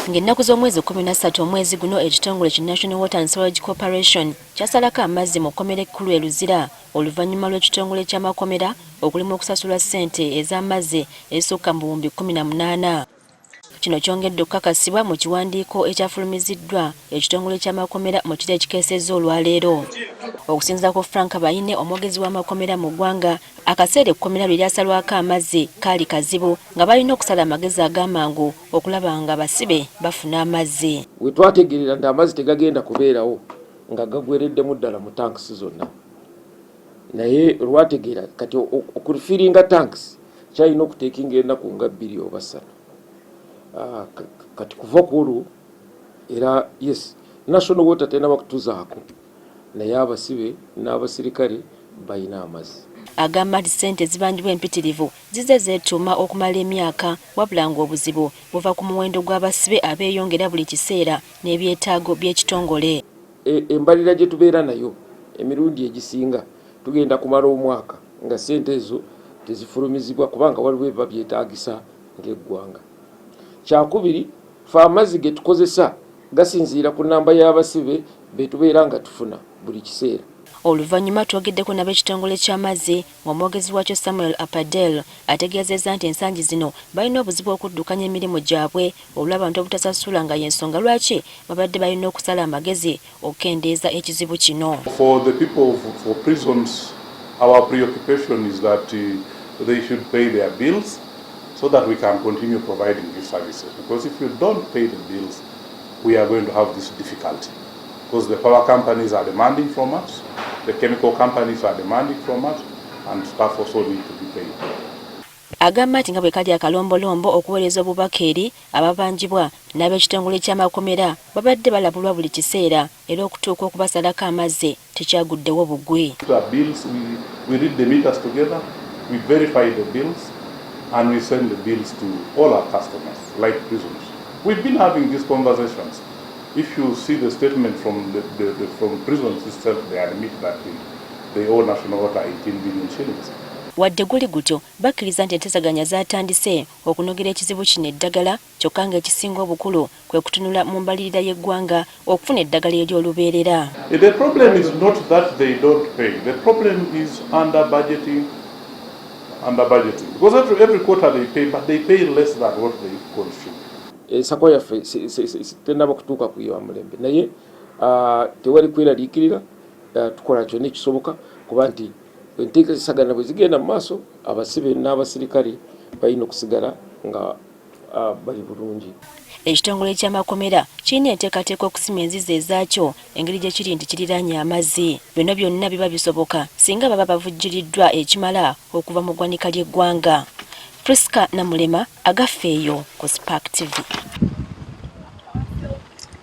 Ng'ennaku z'omwezi 13 omwezi guno ekitongole ki National Water and Sewage Corporation kyasalako amazzi mu kkomera ekkulu e Luzira oluvannyuma lw'ekitongole ky'amakomera okulimu okusasula ssente ez'amazzi ezisukka mu 18,000. Kino kyongedde okukakasibwa mu kiwandiiko ekyafulumiziddwa ekitongole ky'amakomera mu kiro ekikeesezza olwaleero. Okusinziira ku Frank Bayine, omwogezi w'amakomera mu ggwanga, akaseera ekkomera lye lyasalwako amazzi kaali kazibu nga balina okusala amagezi ag'amangu okulaba nga abasibe bafuna amazzi. We twategeerera nti amazzi tegagenda kubeerawo nga gagwereddemu ddala mu tankisi zonna. Naye lwategeera kati okufiringa tankisi kyalina okuteekinga ennaku nga 2 oba 3. Kati kuva ku olwo era yes National Water tena bakutuzaako naye abasibe n'abasirikale balina amazzi. Agamba nti ssente zibanjibwa empitirivu zize zeetuma okumala emyaka wabula ng'obuzibu buva ku muwendo gw'abasibe abeeyongera buli kiseera n'ebyetaago by'ekitongole. Embalira gye tubeera nayo emirundi egisinga tugenda kumala omwaka nga ssente ezo tezifulumizibwa kubanga waliwo ebiba byetaagisa ng'eggwanga. Kyakubiri, fe amazzi ge tukozesa gasinziira ku nnamba y'abasibe be tubeera nga tufuna buli kiseera. Oluvannyuma twogeddeko n'ab'ekitongole ky'amazzi ng'omwogezi waakyo Samuel Apadel ategeezezza nti ensangi zino balina obuzibu okuddukanya emirimu gyabwe olw'abantu obutasasula nga y'ensonga lwaki babadde balina okusala amagezi okukendeeza ekizibu kino. For the people for prisons, our preoccupation is that they should pay their bills so that we can continue providing these services. Because if you don't pay the bills, we are going to have this difficulty. Because the power companies are demanding from us, the chemical companies are demanding from us, and staff also need to be paid. Agamba nti nga bwe kali akalombolombo okuweereza obubaka eri ababanjibwa n'ab'ekitongole ky'amakomera babadde balabulwa buli kiseera era okutuuka okubasalako amazzi tekyaguddewo bugwi. The bills, we read the meters together, we verify the bills, and we send the bills to all our customers, like prisons. We've been having these conversations. If you see the statement from from prisons itself, they admit that they owe National Water 18 billion shillings. Wadde guli gutyo bakkiriza nti entesaganya zaatandise okunogera ekizibu kino eddagala kyokka nga ekisinga obukulu kwe kutunula mu mbalirira y'eggwanga okufuna eddagala ery'olubeerera. The problem is not that they don't pay. The problem is under budgeting. Because every quarter they pay, but they pay less than what they consume. Ensako yaffe tennaba kutuuka kuyiwa mulembe naye tewali kweraliikirira tukola kyonna ekisoboka kuba nti enteekesaganya bwe zigenda mu maaso abasibe n'abasirikale balina okusigala nga bali bulungi. Ekitongole ky'amakomera kirina enteekateeka okusima enzizi ezaakyo engeri gye kiri nti kiriraanye amazzi. Bino byonna biba bisoboka singa baba bavujjiriddwa ekimala okuva mu ggwanika ly'eggwanga. Priska Namulema, Agafeeyo ku Spark TV.